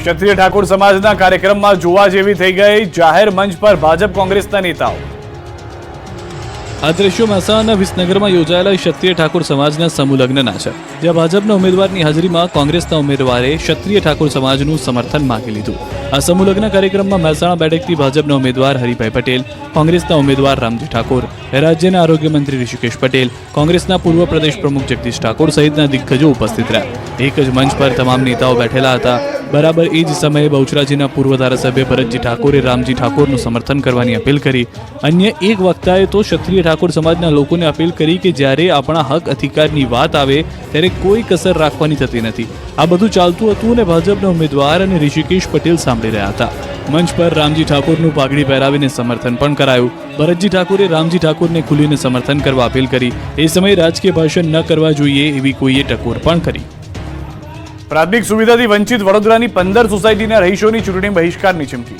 ક્ષત્રિય ઠાકોર સમાજના કાર્યક્રમમાં જોવા જેવી થઈ ગઈ જાહેર મંચ પર ભાજપ કોંગ્રેસના નેતાઓ। આ દ્રશ્યો મહેસાણાના વિસનગરમાં યોજાયેલા ક્ષત્રિય ઠાકોર સમાજના સમૂહ લગ્નના છે, જ્યાં ભાજપના ઉમેદવારની હાજરીમાં કોંગ્રેસના ઉમેદવારે ક્ષત્રિય ઠાકોર સમાજનું સમર્થન માંગી લીધું। આ સમૂહ લગ્ન કાર્યક્રમમાં મહેસાણા બેઠકથી ભાજપના ઉમેદવાર હરિભાઈ પટેલ, કોંગ્રેસના ઉમેદવાર રામજી ઠાકોર, રાજ્યના આરોગ્ય મંત્રી ઋષિકેશ પટેલ, કોંગ્રેસના પૂર્વ પ્રદેશ પ્રમુખ જગદીશ ઠાકોર સહિતના દિગ્ગજો ઉપસ્થિત રહ્યા। એક જ મંચ પર તમામ નેતાઓ બેઠેલા હતા। બરાબર એ જ સમયે બહુચરાજીના પૂર્વ ધારાસભ્ય ભરતજી ઠાકોરે રામજી ઠાકોરનું સમર્થન કરવાની અપીલ કરી। અન્ય એક વક્તાએ તો ક્ષત્રિય ઠાકોર સમાજના લોકોને અપીલ કરી કે જ્યારે આપણા હક અધિકારની વાત આવે ત્યારે કોઈ કસર રાખવાની થતી નથી। આ બધું ચાલતું હતું અને ભાજપના ઉમેદવાર અને ઋષિકેશ પટેલ સાંભળી રહ્યા હતા। મંચ પર રામજી ઠાકોરનું પાઘડી પહેરાવીને સમર્થન પણ કરાયું। ભરતજી ઠાકોરે રામજી ઠાકોરને ખુલીને સમર્થન કરવા અપીલ કરી। એ સમયે રાજકીય ભાષણ ન કરવા જોઈએ એવી કોઈએ ટકોર પણ કરી। પ્રાથમિક સુવિધાથી વંચિત વડોદરાની 15 સોસાયટીના રહીશોની ચૂંટણી બહિષ્કારની ચીમકી।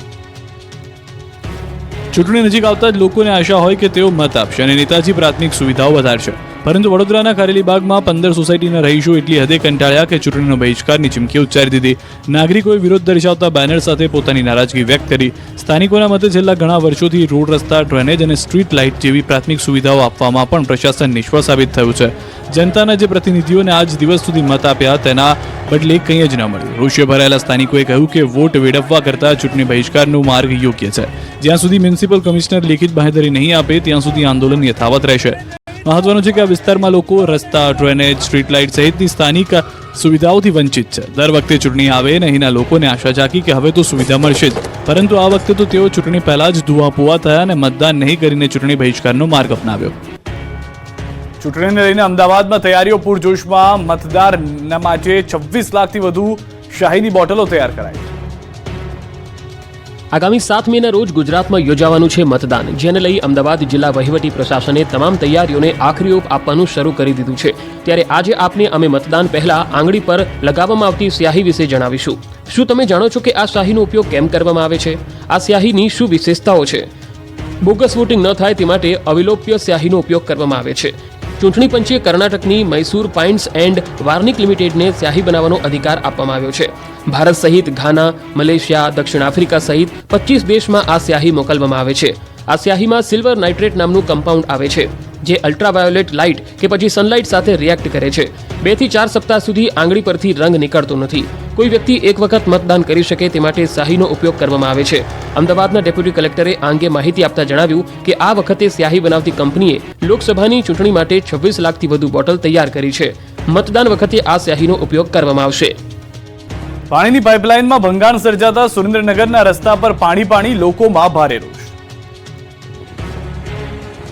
ચૂંટણી નજીક આવતા જ લોકોને આશા હોય કે તેઓ મત આપશે અને નેતાજી પ્રાથમિક સુવિધાઓ વધારશે, પરંતુ વડોદરાના કારેલીબાગમાં 15 સોસાયટીના રહીશો એટલી હદે કંટાળ્યા કે ચૂંટણીનો બહિષ્કારની ચીમકી ઉચ્ચારી દીધી। નાગરિકોએ વિરોધ દર્શાવતા બેનર સાથે પોતાની નારાજગી વ્યક્ત કરી। સ્થાનિકોના મતે છેલ્લા ઘણા વર્ષોથી રોડ, રસ્તા, ડ્રેનેજ અને સ્ટ્રીટ લાઇટ જેવી પ્રાથમિક સુવિધાઓ આપવામાં પણ પ્રશાસન નિષ્ફળ સાબિત થયું છે। જનતાના જે પ્રતિનિધિઓને આજ દિવસ સુધી મત આપ્યા તેના બદલે કંઈ જ ન મળ્યું। રોષે ભરાયેલા સ્થાનિકોએ કહ્યું કે વોટ વેડફવા કરતાં ચૂંટણી બહિષ્કારનો માર્ગ યોગ્ય છે। જ્યાં સુધી મ્યુનિસિપલ કમિશનર લેખિત બાંહેધરી નહીં આપે ત્યાં સુધી આંદોલન યથાવત રહેશે। મહત્વનું છે કે આ વિસ્તારમાં લોકો રસ્તા, ડ્રેનેજ, સ્ટ્રીટ લાઇટ સહિતની સ્થાનિક સુવિધાઓથી વંચિત છે। દર વખતે ચૂંટણી આવે ને અહીંના લોકોને આશા જાગી કે હવે તો સુવિધા મળશે જ, પરંતુ આ વખતે તો તેઓ ચૂંટણી પહેલા જ ધુઆપુઆ થયા અને મતદાન નહીં કરીને ચૂંટણી બહિષ્કારનો માર્ગ અપનાવ્યો। ચૂંટણીને લઈને અમદાવાદમાં તૈયારીઓ પૂરજોશમાં। મતદારના માટે 26 લાખથી વધુ શાહીની બોટલો તૈયાર કરાઈ। આગામી 7 મેના રોજ ગુજરાતમાં યોજાવાનું છે મતદાન, જેને લઈ અમદાવાદ જિલ્લા વહીવટી પ્રશાસને તમામ તૈયારીઓને આખરી ઓપ આપવાનું શરૂ કરી દીધું છે। ત્યારે આજે આપને અમે મતદાન પહેલા આંગળી પર લગાવવામાં આવતી સ્યાહી વિશે જણાવીશું। શું તમે જાણો છો કે આ સ્યાહીનો ઉપયોગ કેમ કરવામાં આવે છે? આ સ્યાહીની શું વિશેષતાઓ છે? બોગસ વોટિંગ ન થાય તે માટે અવિલોપ્ય સ્યાહીનો ઉપયોગ કરવામાં આવે છે। ચૂંટણી પંચે કર્ણાટકની મૈસૂર પાઇન્ટ્સ એન્ડ વાર્નિક લિમિટેડને સ્યાહી બનાવવાનો અધિકાર આપવામાં આવ્યો છે। ભારત સહિત ઘાના, મલેશિયા, દક્ષિણ આફ્રિકા સહિત 25 દેશમાં આ સ્યાહી મોકલવામાં આવે છે। આ સ્યાહીમાં સિલ્વર નાઇટ્રેટ નામનું કમ્પાઉન્ડ આવે છે, જે અલ્ટ્રાવાયોલેટ લાઇટ કે પછી સનલાઇટ સાથે રિએક્ટ કરે છે। 2 થી 4 સપ્તાહ સુધી આંગળી પરથી રંગ નીકળતો નથી। કોઈ વ્યક્તિ એક વખત મતદાન કરી શકે તે માટે સ્યાહીનો ઉપયોગ કરવામાં આવે છે। અમદાવાદના ડેપ્યુટી કલેક્ટરે આ અંગે માહિતી આપતા જણાવ્યું કે આ વખતે સ્યાહી બનાવતી કંપનીએ લોકસભાની ચૂંટણી માટે 26 લાખથી વધુ બોટલ તૈયાર કરી છે। મતદાન વખતે આ સ્યાહીનો ઉપયોગ કરવામાં આવશે। પાણીની પાઇપલાઇનમાં ભંગાણ સર્જાતા સુરેન્દ્રનગરના રસ્તા પર પાણી લોકોમાં ભારે રોષ।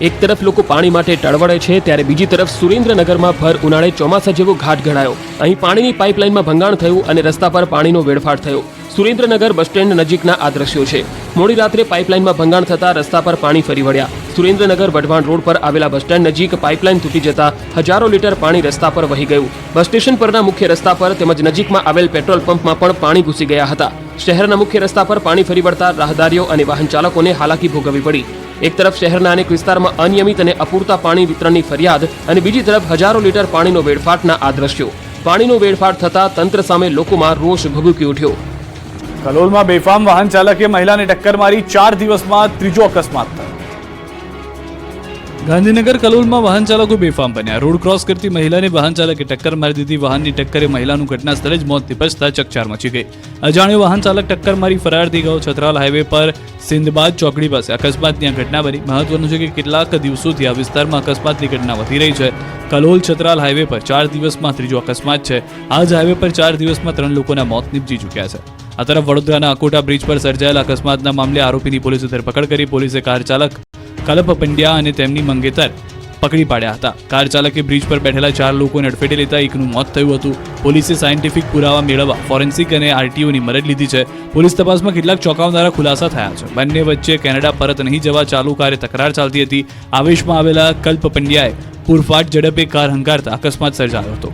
એક તરફ લોકો પાણી માટે ટળવળે છે, ત્યારે બીજી તરફ સુરેન્દ્રનગરમાં ભર ઉનાળે ચોમાસા જેવો ઘાટ ઘડાયો। અહીં પાણીની પાઇપલાઇનમાં ભંગાણ થયું અને રસ્તા પર પાણીનો વેડફાટ થયો। સુરેન્દ્રનગર બસ સ્ટેન્ડ નજીકના આ દ્રશ્યો છે। મોડી રાત્રે પાઇપલાઇનમાં ભંગાણ થતા રસ્તા પર પાણી ફરી વળ્યા। સુરેન્દ્રનગર વઢવાણ રોડ પર આવેલા બસ સ્ટેન્ડ નજીક પાઇપલાઇન તૂટી જતા હજારો લીટર પાણી રસ્તા પર વહી ગયું। બસ સ્ટેશન પરના મુખ્ય રસ્તા પર તેમજ નજીકમાં આવેલ પેટ્રોલ પંપમાં પણ પાણી ઘૂસી ગયા હતા। શહેરના મુખ્ય રસ્તા પર પાણી ફરી વળતા રાહદારીઓ અને વાહન ચાલકોને હાલાકી ભોગવવી પડી। એક તરફ શહેરના અનેક વિસ્તારમાં અનિયમિત અને અપૂરતા પાણી વિતરણની ફરિયાદ અને બીજી તરફ હજારો લીટર પાણીનો વેડફાટના આ દ્રશ્યો। પાણીનો વેડફાટ થતા તંત્ર સામે લોકોમાં રોષ ભભૂકી ઉઠ્યો। કલોલમાં બેફામ વાહન ચાલકે મહિલાને ટક્કર મારી 4 દિવસમાં ત્રીજો અકસ્માત થયો। ગાંધીનગર કલોલમાં વાહન ચાલકો બેફામ બન્યા। રોડ ક્રોસ કરતી મહિલાને વાહન ચાલકે ટક્કર મારી દીધી। વાહનની ટક્કરે મહિલાનું ઘટના સ્થળે જ મોત નિપજતા ચકચાર મચી ગઈ। અજાણ્યો વાહન ચાલક ટક્કર મારી ફરાર થઈ ગયો। છતરાલ હાઈવે પર સિંધબાદ ચોકડી પાસે અકસ્માતની આ ઘટના બની। મહત્વનું છે કે કેટલાક દિવસોથી આ વિસ્તારમાં અકસ્માતની ઘટના વધી રહી છે। કલોલ છતરાલ હાઈવે પર 4 દિવસમાં ત્રીજો અકસ્માત છે। આ જ હાઈવે પર 4 દિવસમાં 3 લોકોના મોત નીપજી ચૂક્યા છે। આ તરફ વડોદરાના અકોટા બ્રિજ પર સર્જાયેલા અકસ્માતના મામલે આરોપીની પોલીસે ધરપકડ કરી। પોલીસે કાર ચાલક કલપ પંડ્યા અને તેમની મંગેતર પકડી પાડ્યા હતા। કાર ચાલકે બ્રિજ પર બેઠેલા 4 લોકોને અડફેટે લેતા એકનું મોત થયું હતું। પોલીસે સાયન્ટિફિક પુરાવા મેળવવા ફોરેન્સિક અને આરટીઓની મદદ લીધી છે। પોલીસ તપાસમાં કેટલાક ચોંકાવનારા ખુલાસા થયા છે। બંને વચ્ચે કેનેડા પરત નહીં જવા ચાલુ કારે તકરાર ચાલતી હતી। આવેશમાં આવેલા કલ્પ પંડ્યાએ પૂરફાટ ઝડપે કાર હંકારતા અકસ્માત સર્જાયો હતો।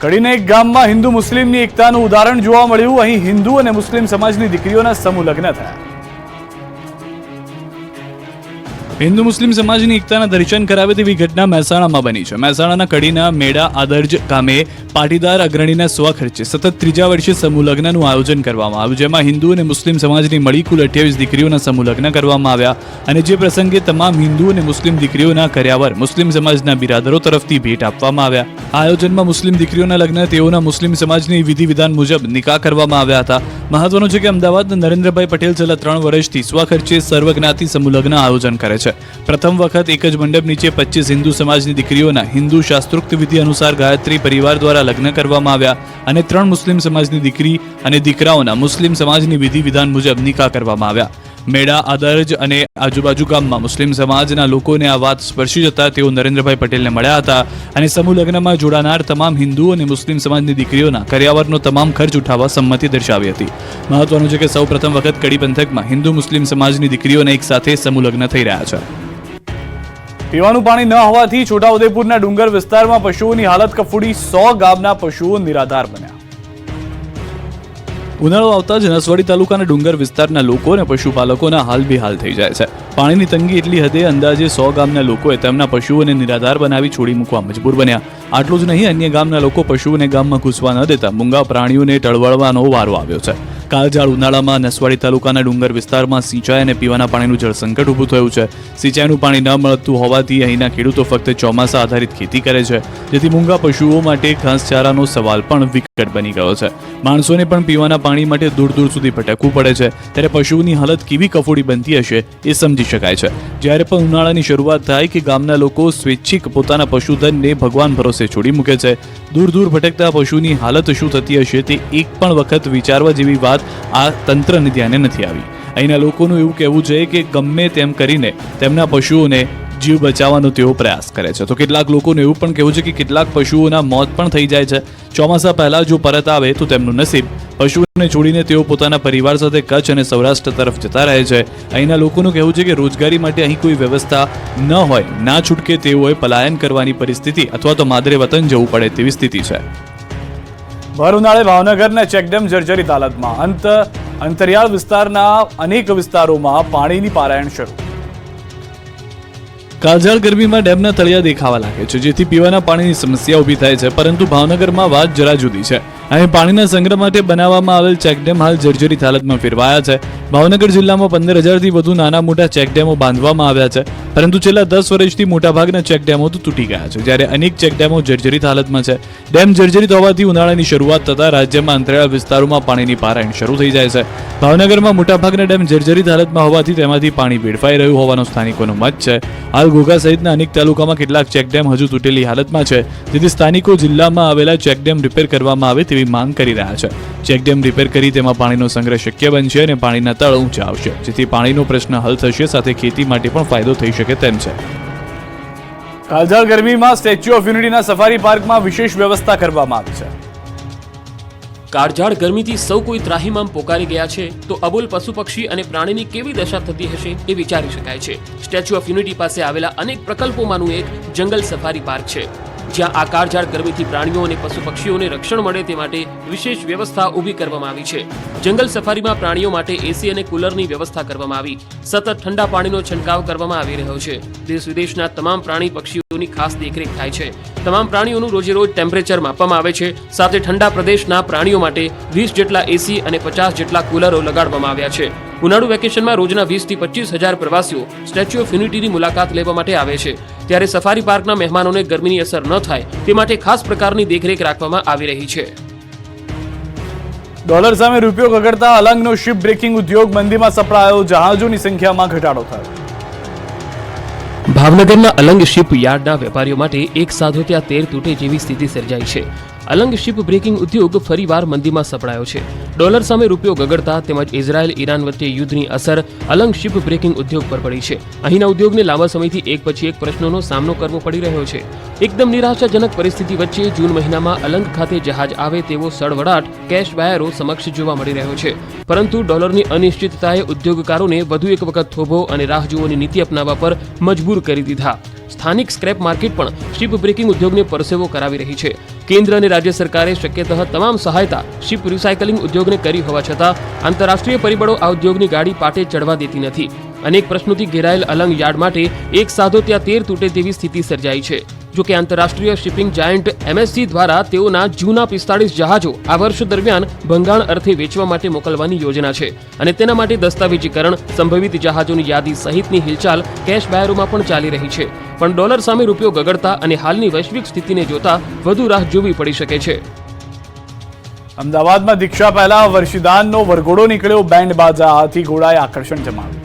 કડીના એક ગામમાં હિન્દુ મુસ્લિમની એકતાનું ઉદાહરણ જોવા મળ્યું। અહીં હિન્દુ અને મુસ્લિમ સમાજની દીકરીઓના સમૂહ લગ્ન થયા। હિન્દુ મુસ્લિમ સમાજની એકતાના દર્શન કરાવે તેવી ઘટના મહેસાણામાં બની છે. મહેસાણાના કડીના મેડા આદર્જ ગામે પાટીદાર અગ્રણીના સ્વખર્ચે સતત ત્રીજા વર્ષે સમૂહ લગ્નનું આયોજન કરવામાં આવ્યું, જેમાં હિન્દુ અને મુસ્લિમ સમાજની મળી કુલ 28 દીકરીઓના સમૂહ લગ્ન કરવામાં આવ્યા અને જે પ્રસંગે તમામ હિન્દુ અને મુસ્લિમ દીકરીઓના કર્યાવર મુસ્લિમ સમાજના બિરાદરો તરફથી ભેટ આપવામાં આવ્યા. આ આયોજનમાં મુસ્લિમ દીકરીઓના લગ્ન તેઓના મુસ્લિમ સમાજની વિધિ વિધાન મુજબ નિકાહ કરવામાં આવ્યા હતા. મહત્વનું છે કે અમદાવાદના નરેન્દ્રભાઈ પટેલ છેલ્લા 3 વર્ષથી સ્વખર્ચે સર્વજ્ઞાતિ સમૂહ લગ્ન આયોજન કરે છે. પ્રથમ વખત એક જ મંડપ નીચે 25 હિન્દુ સમાજની દીકરીઓના હિન્દુ શાસ્ત્રોક્ત વિધિ અનુસાર ગાયત્રી પરિવાર દ્વારા લગ્ન કરવામાં આવ્યા અને 3 મુસ્લિમ સમાજની દીકરી અને દીકરાઓના મુસ્લિમ સમાજની વિધિ વિધાન મુજબ નિકાહ કરવામાં આવ્યા. મેડા આદર્જ અને આજુબાજુ ગામમાં મુસ્લિમ સમાજના લોકોને આ વાત સ્પર્શી જતા તેઓ નરેન્દ્રભાઈ પટેલને મળ્યા હતા અને સમૂહ લગ્નમાં જોડાનાર તમામ હિન્દુ અને મુસ્લિમ સમાજની દીકરીઓના કર્યાવરનો તમામ ખર્ચ ઉઠાવવા સંમતિ દર્શાવી હતી. મહત્વનું છે કે સૌ પ્રથમ વખત કડી પંથકમાં હિન્દુ મુસ્લિમ સમાજની દીકરીઓને એક સાથે સમૂહ લગ્ન થઈ રહ્યા છે. પીવાનું પાણી ન હોવાથી છોટાઉદેપુરના ડુંગર વિસ્તારમાં પશુઓની હાલત કફોડી, 100 ગામના પશુઓ નિરાધાર બન્યા. ઉનાળો આવતા જ નસવાડી તાલુકાના ડુંગર વિસ્તારના લોકો અને પશુપાલકોના હાલ બેહાલ થઈ જાય છે. પાણીની તંગી એટલી હદે અંદાજે 100 ગામના લોકોએ તેમના પશુઓને નિરાધાર બનાવી છોડી મૂકવા મજબૂર બન્યા. આટલું જ નહીં, અન્ય ગામના લોકો પશુઓને ગામમાં ઘૂસવા ન દેતા મૂંગા પ્રાણીઓને ટળવળવાનો વારો આવ્યો છે. કાળઝાળ ઉનાળામાં નસવાડી તાલુકાના ડુંગર વિસ્તારમાં સિંચાઈ અને પીવાના પાણીનું જળ સંકટ ઊભું થયું છે. સિંચાઈનું પાણી ન મળતું હોવાથી અહીંના ખેડૂતો ફક્ત ચોમાસા આધારિત ખેતી કરે છે, જેથી મૂંગા પશુઓ માટે ઘાસચારાનો સવાલ પણ વિકટ બની ગયો છે. માણસોને પણ પીવાના પાણી માટે દૂર દૂર સુધી ભટકવું પડે છે, ત્યારે પશુઓની હાલત કેવી કફોડી બનતી હશે એ સમજી શકાય છે. જ્યારે પણ ઉનાળાની શરૂઆત થાય કે ગામના લોકો સ્વૈચ્છિક પોતાના પશુધનને ભગવાન ભરોસે છોડી મૂકે છે. દૂર દૂર ભટકતા પશુની હાલત શું થતી હશે તે એક પણ વખત વિચારવા જેવી વાત આ તંત્રને ધ્યાને નથી આવી. અહીંના લોકોનું એવું કહેવું છે કે ગમે તેમ કરીને તેમના પશુઓને જીવ બચાવવાનો તેઓ પ્રયાસ કરે છે. તો કેટલાક લોકોનું એવું પણ કહેવું છે કે કેટલાક પશુઓના મોત પણ થઈ જાય છે. ચોમાસા પહેલા જો પરત આવે તો તેમનું નસીબ. પશુઓને છોડીને તેઓ પોતાના પરિવાર સાથે કચ્છ અને સૌરાષ્ટ્ર તરફ જતા રહે છે. અહીંના લોકોનું કહેવું છે કે રોજગારી માટે અહીં કોઈ વ્યવસ્થા ન હોય, ના છૂટકે તેઓએ પલાયન કરવાની પરિસ્થિતિ અથવા તો માદરે વતન જવું પડે તેવી સ્થિતિ છે. ભર ઉનાળે ભાવનગરના ચેકડેમ જર્જરિત હાલતમાં. અંતરિયાળ વિસ્તારના અનેક વિસ્તારોમાં પાણીની પારાયણ શરૂ. કાળઝાળ ગરમીમાં ડેમના તળિયા દેખાવા લાગે છે, જેથી પીવાના પાણીની સમસ્યા ઊભી થાય છે. પરંતુ ભાવનગરમાં વાત જરા જુદી છે. અહીં પાણીના સંગ્રહ માટે બનાવવામાં આવેલ ચેકડેમ હાલ જર્જરિત હાલતમાં ફેરવાયા છે. ભાવનગર જિલ્લામાં 15,000થી વધુ નાના મોટા ચેકડેમો બાંધવામાં આવ્યા છે, પરંતુ છેલ્લા 10 વર્ષથી મોટાભાગના ચેકડેમો તો તૂટી ગયા છે, જ્યારે અનેક ચેકડેમો જર્જરિત હાલતમાં છે. ડેમ જર્જરિત હોવાથી ઉનાળાની શરૂઆત થતાં રાજ્યમાં અંતરિયાળ વિસ્તારોમાં પાણીની પારાયણ શરૂ થઈ જાય છે. ભાવનગરમાં મોટાભાગના ડેમ જર્જરિત હાલતમાં હોવાથી તેમાંથી પાણી વેડફાઈ રહ્યું હોવાનો સ્થાનિકોનો મત છે. હાલ ઘોઘા સહિતના અનેક તાલુકામાં કેટલાક ચેકડેમ હજુ તૂટેલી હાલતમાં છે, જેથી સ્થાનિકો જિલ્લામાં આવેલા ચેકડેમ રિપેર કરવામાં આવે તેવી માંગ કરી રહ્યા છે. ચેકડેમ રિપેર કરી તેમાં પાણીનો સંગ્રહ શક્ય બનશે અને પાણીના તળ ઊંચા આવશે, જેથી પાણીનો પ્રશ્ન હલ થશે, સાથે ખેતી માટે પણ ફાયદો થઈ શકે તેમ છે. કાળઝાળ ગરમીમાં સ્ટેચ્યુ ઓફ યુનિટીના સફારી પાર્કમાં વિશેષ વ્યવસ્થા કરવામાં આવી છે. કાળઝાળ ગરમીથી સૌ કોઈ ત્રાહિમામ પોકારી ગયા છે, તો અબોલ પશુ પક્ષી અને પ્રાણીની કેવી દશા થતી હશે એ વિચારી શકાય છે. સ્ટેચ્યુ ઓફ યુનિટી પાસે આવેલા અનેક પ્રકલ્પોમાંનું એક જંગલ સફારી પાર્ક છે, જ્યાં આ કાળઝાળ ગરમીથી પ્રાણીઓ અને પશુ પક્ષીઓને રક્ષણ મળે તે માટે વિશેષ વ્યવસ્થા ઊભી કરવામાં આવી છે. જંગલ સફારીમાં પ્રાણીઓ માટે એસી અને કુલરની વ્યવસ્થા કરવામાં આવી. સતત ઠંડા પાણીનો છંટકાવ કરવામાં આવી રહ્યો છે. દેશ વિદેશના તમામ પ્રાણી પક્ષીઓની ખાસ દેખરેખ થાય છે. તમામ પ્રાણીઓનું રોજે રોજ ટેમ્પરેચર માપવામાં આવે છે. સાથે ઠંડા પ્રદેશના પ્રાણીઓ માટે 20 જેટલા એસી અને 50 જેટલા કુલરો લગાડવામાં આવ્યા છે. ઉનાળુ વેકેશનમાં રોજના 20 થી 25,000 પ્રવાસીઓ સ્ટેચ્યુ ઓફ યુનિટીની મુલાકાત લેવા માટે આવે છે. ત્યારે સફારી પાર્કના મહેમાનોને ગરમીની અસર ન થાય તે માટે ખાસ પ્રકારની દેખરેખ રાખવામાં આવી રહી છે. ડોલર સામે રૂપિયો ગગડતા અલંગનો શિપ બ્રેકિંગ ઉદ્યોગ મંદીમાં સપડાયો. જહાજોની સંખ્યામાં ઘટાડો થયો. ભાવનગરના અલંગ શિપ યાર્ડના વેપારીઓ માટે એક સાધો ત્યાં તેર તૂટે જેવી સ્થિતિ સર્જાઈ છે. અલંગ શિપ બ્રેકિંગ ઉદ્યોગ ફરીવાર મંદીમાં સપડાયો છે. ડોલર સામે રૂપિયો ગગડતા તેમજ ઇઝરાયલ ઈરાન વચ્ચે યુદ્ધની અસર અલંગ શિપ બ્રેકિંગ ઉદ્યોગ પર પડી છે. અહીંના ઉદ્યોગને લાંબા સમયથી એક પછી એક પ્રશ્નોનો સામનો કરવો પડી રહ્યો છે. એકદમ નિરાશાજનક પરિસ્થિતિ વચ્ચે જૂન મહિનામાં અલંગ ખાતે જહાજ આવે તેવો સળવળાટ કેશ બાયરો સમક્ષ જોવા મળી રહ્યો છે. પરંતુ ડોલરની અનિશ્ચિતતાએ ઉદ્યોગકારોને વધુ એક વખત થોભો અને રાહ જોવાની નીતિ અપનાવવા પર મજબૂર કરી દીધા. સ્થાનિક સ્ક્રેપ માર્કેટ પણ શિપ બ્રેકિંગ ઉદ્યોગને પરસેવો કરાવી રહી છે. કેન્દ્ર અને રાજ્ય સરકારે શક્યતઃ તમામ સહાયતા શિપ રિસાયકલિંગ ઉદ્યોગને કરી હોવા છતાં આંતરરાષ્ટ્રીય પરિબળો આ ઉદ્યોગની ગાડી પાટે ચડવા દેતી નથી. અનેક પ્રશ્નોથી ઘેરાયેલ અલંગ યાર્ડ માટે એક સાધો ત્યાં 13 તૂટે તેવી સ્થિતિ સર્જાઈ છે. જો કે આંતરરાષ્ટ્રીય શિપિંગ જાયન્ટ MSC દ્વારા તેઓના જૂના 45 જહાજો આ વર્ષ દરમિયાન ભંગાણ અર્થે વેચવા માટે મોકલવાની યોજના છે અને તેના માટે દસ્તાવેજીકરણ, સંભવિત જહાજોની યાદી સહિતની હિલચાલ કેશ બાયરોમાં પણ ચાલી રહી છે. પણ ડોલર સામે રૂપિયો ગગડતા અને હાલની વૈશ્વિક સ્થિતિને જોતા વધુ રાહ જોવી પડી શકે છે. અમદાવાદમાં દીક્ષા પહેલા વર્ષિદાનનો વરઘોડો નીકળ્યો. બેન્ડ બાજા, હાથી ઘોડાએ આકર્ષણ જમાવ્યું.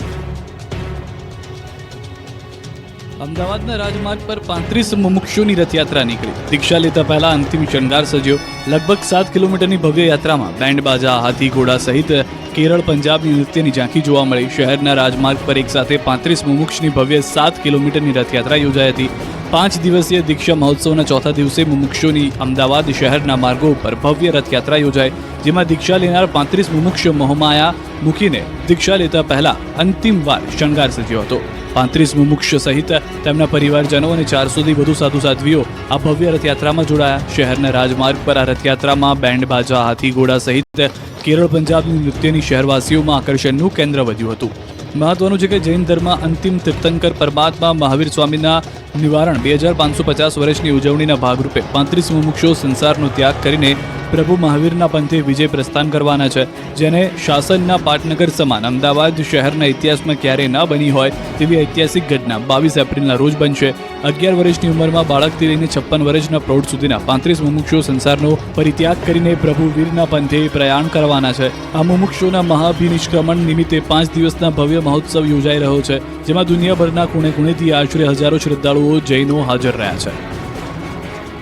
અમદાવાદના રાજમાર્ગ પર 35 મુમુક્ષુની રથયાત્રા નીકળી. દીક્ષા લેતા પહેલા અંતિમ શણગાર સજ્યો. લગભગ 7 કિલોમીટરની ભવ્ય યાત્રામાં બેન્ડ બાજા, હાથી ઘોડા સહિત કેરળ, પંજાબની નૃત્યની ઝાંખી જોવા મળી. શહેરના રાજમાર્ગ પર એક સાથે 35 મુમુક્ષની ભવ્ય 7 કિલોમીટરની રથયાત્રા યોજાઈ હતી. 5 દિવસીય દીક્ષા મહોત્સવના ચોથા દિવસે મુમુક્ષોની અમદાવાદ શહેરના માર્ગો ઉપર ભવ્ય રથયાત્રા યોજાઈ, જેમાં દીક્ષા લેનાર 35 મુમુક્ષો મોહમાયા મૂકીને દીક્ષા લેતા પહેલા અંતિમ વાર શણગાર સજ્યો હતો. 35 મુમુક્ષ સહિત તેમના પરિવારજનો અને 400થી વધુ સાધુ સાધ્વીઓ આ ભવ્ય રથયાત્રામાં જોડાયા. શહેરના રાજમાર્ગ પર આ રથયાત્રામાં બેન્ડ બાજા, હાથી ઘોડા સહિત કેરળ, પંજાબની નૃત્યની શહેરવાસીઓમાં આકર્ષણનું કેન્દ્ર વધ્યું હતું. મહત્વનું છે કે જૈન ધર્મ અંતિમ તીર્થંકર પરમાત્મા મહાવીર સ્વામીના નિવારણ 2550 વર્ષની ઉજવણીના ભાગરૂપે 35 મુમુક્ષો સંસારનો ત્યાગ કરીને પ્રભુ મહાવીરના પંથે વિજય પ્રસ્થાન કરવાના છે, જેને શાસનના પાટનગર સમાન અમદાવાદ શહેરના ઇતિહાસમાં ક્યારેય ન બની હોય તેવી ઐતિહાસિક ઘટના 22 એપ્રિલના રોજ બનશે. 11 વર્ષની ઉંમરમાં બાળકથી લઈને 56 વર્ષના પ્રૌઢ સુધીના 35 મુમુક્ષો સંસારનો પરિત્યાગ કરીને પ્રભુ વીરના પંથે પ્રયાણ કરવાના છે. આ મુમુક્ષોના મહાભિનિષ્ક્રમણ નિમિત્તે 5 દિવસના ભવ્ય મહોત્સવ યોજાઈ રહ્યો છે, જેમાં દુનિયાભરના ખૂણે-ખૂણેથી આશરે હજારો શ્રદ્ધાળુઓ જૈનો હાજર રહ્યા છે.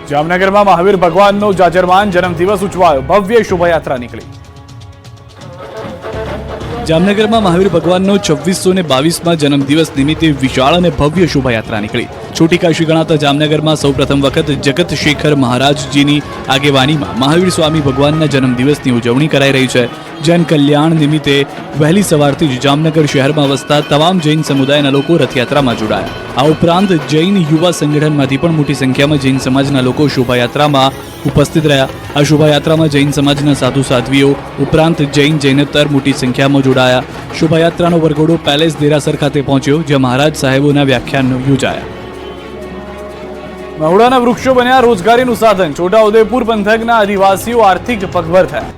જામનગરમાં મહાવીર ભગવાનનો જાજરમાન જન્મદિવસ ઉજવાયો. ભવ્ય શોભાયાત્રા નીકળી. જામનગરમાં મહાવીર ભગવાનનો 2622માં જન્મદિવસ નિમિત્તે વિશાળ અને ભવ્ય શોભાયાત્રા નીકળી. છોટી કાશી ગણાતા જામનગરમાં સૌપ્રથમ વખત જગત શેખર મહારાજજીની આગેવાનીમાં મહાવીર સ્વામી ભગવાનના જન્મદિવસની ઉજવણી કરાઈ રહી છે. જન કલ્યાણ નિમિત્તે વહેલી સવારથી જ જામનગર શહેરમાં વસતા તમામ જૈન સમુદાયના લોકો રથયાત્રામાં જોડાયા. આ ઉપરાંત જૈન યુવા સંગઠનમાંથી પણ મોટી સંખ્યામાં જૈન સમાજના લોકો શોભાયાત્રામાં ઉપસ્થિત રહ્યા. આ શોભાયાત્રામાં જૈન સમાજના સાધુ સાધ્વીઓ ઉપરાંત જૈનેતર મોટી સંખ્યામાં જોડાયા. શોભાયાત્રાનો વરઘોડો પેલેસ દેરાસર ખાતે પહોંચ્યો, જ્યાં મહારાજ સાહેબોના વ્યાખ્યાનો યોજાયા. મહુડાના વૃક્ષો બન્યા રોજગારીનું સાધન. છોટાઉદેપુર પંથકના આદિવાસીઓ આર્થિક પગભર થયા.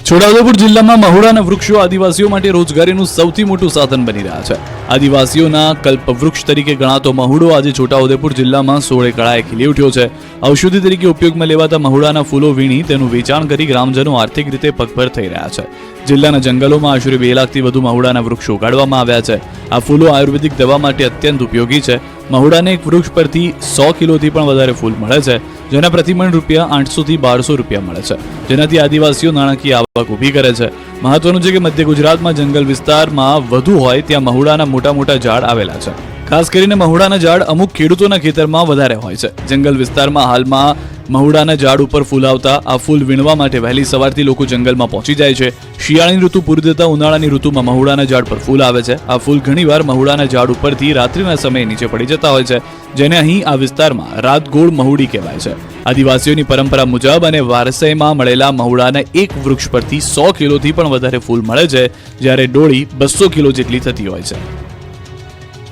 છોટાઉદેપુર જિલ્લામાં મહુડાના વૃક્ષો આદિવાસીઓ માટે રોજગારીનું સૌથી મોટું સાધન બની રહ્યા છે. આદિવાસીઓના કલ્પવૃક્ષ તરીકે ગણાતો મહુડો આજે છોટાઉદેપુર જિલ્લામાં સોળે કળાએ ખીલી ઉઠ્યો છે. ઔષધિ તરીકે ઉપયોગમાં લેવાતા મહુડાના ફૂલો વીણી તેનું વેચાણ કરી ગ્રામજનો આર્થિક રીતે પગભર થઈ રહ્યા છે. જિલ્લાના જંગલોમાં આશરે 2 લાખથી વધુ મહુડાના વૃક્ષો ઉગાડવામાં આવ્યા છે. આ ફૂલો આયુર્વેદિક દવા માટે અત્યંત ઉપયોગી છે. મહુડાને એક વૃક્ષ પરથી 100 કિલોથી પણ વધારે ફૂલ મળે છે, જેના પ્રતિમણ રૂપિયા 800 થી 1200 રૂપિયા મળે છે, જેનાથી આદિવાસીઓ નાણાકીય આવક ઊભી કરે છે. મહત્વનું છે કે મધ્ય ગુજરાતમાં જંગલ વિસ્તારમાં વધુ હોય ત્યાં મહુડાના મોટા મોટા ઝાડ આવેલા છે. ખાસ કરીને મહુડાના ઝાડ અમુક ખેડૂતોના ખેતરમાં વધારે હોય છે. જંગલ વિસ્તારમાં હાલમાં મહુડાના ઝાડ ઉપર ફૂલ આવતા આ ફૂલ વીણવા માટે વહેલી સવારથી લોકો જંગલમાં પહોંચી જાય છે. શિયાળાની ઋતુ પૂરી થતા ઉનાળાની ઋતુમાં મહુડાના ઝાડ પર ફૂલ આવે છે. આ ફૂલ ઘણીવાર મહુડાના ઝાડ ઉપરથી રાત્રિના સમયે નીચે પડી જતા હોય છે, જેને અહીં આ વિસ્તારમાં રાતગોળ મહુડી કહેવાય છે. આદિવાસીઓની પરંપરા મુજબ અને વારસાઈમાં મળેલા મહુડાના એક વૃક્ષ પરથી 100 કિલોથી પણ વધારે ફૂલ મળે છે, જ્યારે ડોળી 200 કિલો જેટલી થતી હોય છે.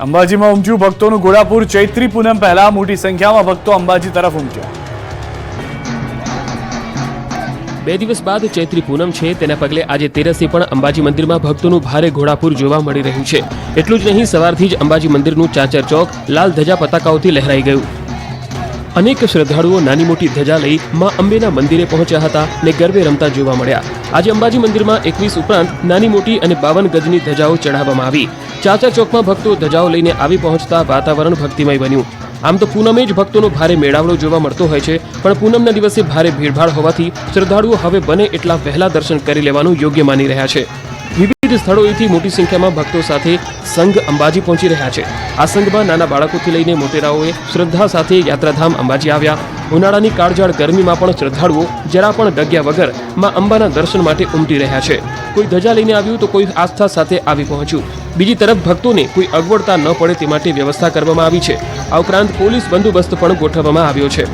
અંબાજીમાં ઉમટ્યું ભક્તોનું ઘોડાપુર. ચૈત્રી પૂનમ પહેલા મોટી સંખ્યામાં ભક્તો અંબાજી તરફ ઉમટ્યા. 2 દિવસ બાદ ચૈત્રી પૂનમ છે, તેના પગલે આજે તેરસે પણ અંબાજી મંદિરમાં ભક્તોનું ભારે ઘોડાપુર જોવા મળી રહ્યું છે. એટલું જ નહીં, સવારથી જ અંબાજી મંદિરનું ચાચર ચોક લાલ ધજા પતાકાઓથી લહેરાઈ ગયું. અનેક શ્રદ્ધાળુઓ નાની મોટી ધજા લઈ માં અંબેના મંદિરે પહોંચ્યા હતા અને ગરબે રમતા જોવા મળ્યા. આજે અંબાજી મંદિરમાં 21 ઉપરાંત નાની મોટી અને 52 ગજની ધજાઓ ચઢાવવામાં આવી. ચાચર ચોકમાં ભક્તો ધજાઓ લઈને આવી પહોંચતા વાતાવરણ ભક્તિમય બન્યું. આમ તો પૂનમે જ ભક્તોનો ભારે મેળાવડો જોવા મળતો હોય છે, પણ પૂનમના દિવસે ભારે ભીડભાડ હોવાથી શ્રદ્ધાળુઓ હવે બને એટલા વહેલા દર્શન કરી લેવાનું યોગ્ય માની રહ્યા છે. વિવિધ સ્થળોએથી મોટી સંખ્યામાં ભક્તો સાથે સંઘ અંબાજી પહોંચી રહ્યા છે. આ સંઘમાં નાના બાળકોથી લઈને મોટેરાઓએ શ્રદ્ધા સાથે યાત્રાધામ અંબાજી આવ્યા. ઉનાળાની કાળઝાળ ગરમીમાં પણ શ્રદ્ધાળુઓ જરા પણ ડગ્યા વગર માં અંબાના દર્શન માટે ઉમટી રહ્યા છે. કોઈ ધજા લઈને આવ્યું તો કોઈ આસ્થા સાથે આવી પહોંચ્યું. બીજી તરફ ભક્તોને કોઈ અગવડતા ન પડે તે માટે વ્યવસ્થા કરવામાં આવી છે. આ ઉપરાંત પોલીસ બંદોબસ્ત પણ ગોઠવવામાં આવ્યો છે.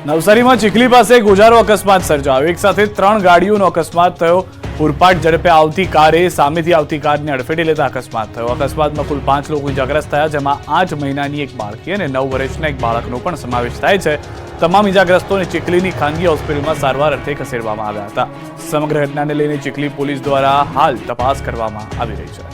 નવસારીમાં ચીખલી પાસે ગોજારો અકસ્માત સર્જાયો. એક સાથે 3 ગાડીઓનો અકસ્માત થયો. પૂરપાટ ઝડપે આવતી કારે સામેથી આવતી કારને અડફેટે લેતા અકસ્માત થયો. અકસ્માતમાં કુલ 5 લોકો ઇજાગ્રસ્ત થયા, જેમાં 8 મહિનાની એક બાળકી અને 9 વર્ષના એક બાળકનો પણ સમાવેશ થાય છે. તમામ ઇજાગ્રસ્તોને ચીખલીની ખાનગી હોસ્પિટલમાં સારવાર અર્થે ખસેડવામાં આવ્યા હતા. સમગ્ર ઘટનાને લઈને ચીખલી પોલીસ દ્વારા હાલ તપાસ કરવામાં આવી રહી છે.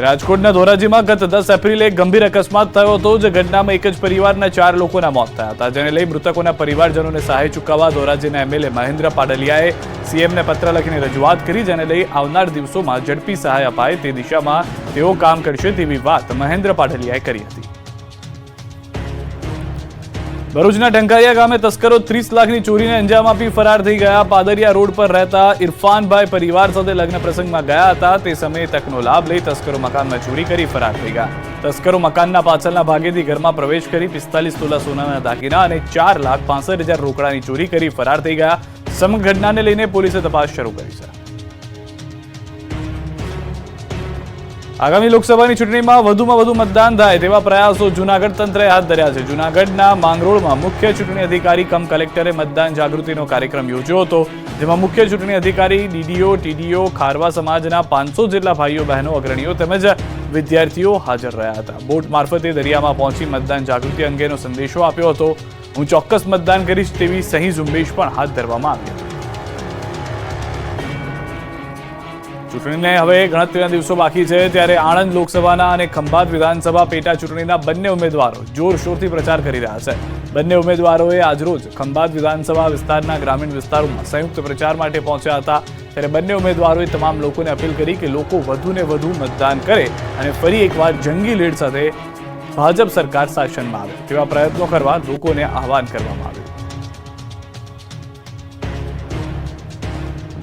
રાજકોટના ધોરાજીમાં ગત 10 એપ્રિલે એક ગંભીર અકસ્માત થયો હતો, જે ઘટનામાં એક જ પરિવારના 4 લોકોના મોત થયા હતા. જેને લઈ મૃતકોના પરિવારજનોને સહાય ચૂકવવા ધોરાજીના એમએલએ મહેન્દ્ર પાડલિયાએ સીએમને પત્ર લખીને રજૂઆત કરી, જેને લઈ આવનાર દિવસોમાં ઝડપી સહાય અપાય તે દિશામાં તેઓ કામ કરશે તેવી વાત મહેન્દ્ર પાડલિયાએ કરી હતી. ભરૂચના ટંકારિયા ગામે તસ્કરો 30 લાખની ચોરીને અંજામ આપી ફરાર થઈ ગયા. પાદરિયા રોડ પર રહેતા ઇરફાનભાઈ પરિવાર સાથે લગ્ન પ્રસંગમાં ગયા હતા. તે સમયે તકનો લાભ લઈ તસ્કરો મકાનમાં ચોરી કરી ફરાર થઈ ગયા. તસ્કરો મકાનના પાછળના ભાગેથી ઘરમાં પ્રવેશ કરી 45 તોલા સોનાના દાગીના અને 4,65,000 રોકડાની ચોરી કરી ફરાર થઈ ગયા. સમગ્ર ઘટનાને લઈને પોલીસે તપાસ શરૂ કરી છે. આગામી લોકસભાની ચૂંટણીમાં વધુમાં વધુ મતદાન થાય તેવા પ્રયાસો જૂનાગઢ તંત્રએ હાથ ધર્યા છે. જૂનાગઢના માંગરોળમાં મુખ્ય ચૂંટણી અધિકારી કમ કલેક્ટરે મતદાન જાગૃતિનો કાર્યક્રમ યોજ્યો હતો, જેમાં મુખ્ય ચૂંટણી અધિકારી, ડીડીઓ, ટીડીઓ, ખારવા સમાજના 500 જેટલા ભાઈઓ બહેનો, અગ્રણીઓ તેમજ વિદ્યાર્થીઓ હાજર રહ્યા હતા. બોટ મારફતે દરિયામાં પહોંચી મતદાન જાગૃતિ અંગેનો સંદેશો આપ્યો હતો. હું ચોક્કસ મતદાન કરીશ તેવી સહી ઝુંબેશ પણ હાથ ધરવામાં આવી હતી. ચૂંટણીને હવે ગણતરીના દિવસો બાકી છે, ત્યારે આણંદ લોકસભાના અને ખંભાત વિધાનસભા પેટા ચૂંટણીના બંને ઉમેદવારો જોરશોરથી પ્રચાર કરી રહ્યા છે. બંને ઉમેદવારોએ આજરોજ ખંભાત વિધાનસભા વિસ્તારના ગ્રામીણ વિસ્તારોમાં સંયુક્ત પ્રચાર માટે પહોંચ્યા હતા. ત્યારે બંને ઉમેદવારોએ તમામ લોકોને અપીલ કરી કે લોકો વધુને વધુ મતદાન કરે અને ફરી એકવાર જંગી લીડ સાથે ભાજપ સરકાર શાસનમાં આવે તેવા પ્રયત્નો કરવા લોકોને આહવાન કરવામાં આવ્યું.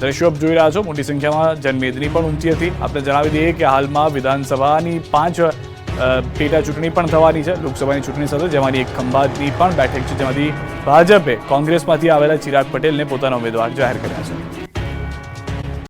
દ્રશ્યો આપ જોઈ રહ્યા છો, મોટી સંખ્યામાં જનમેદની પણ ઉમટી હતી. આપણે જણાવી દઈએ કે હાલમાં વિધાનસભાની 5 પેટા ચૂંટણી પણ થવાની છે લોકસભાની ચૂંટણી સાથે, જેમાંની એક ખંભાતની પણ બેઠક છે, જેમાંથી ભાજપે કોંગ્રેસમાંથી આવેલા ચિરાગ પટેલને પોતાના ઉમેદવાર જાહેર કર્યા છે.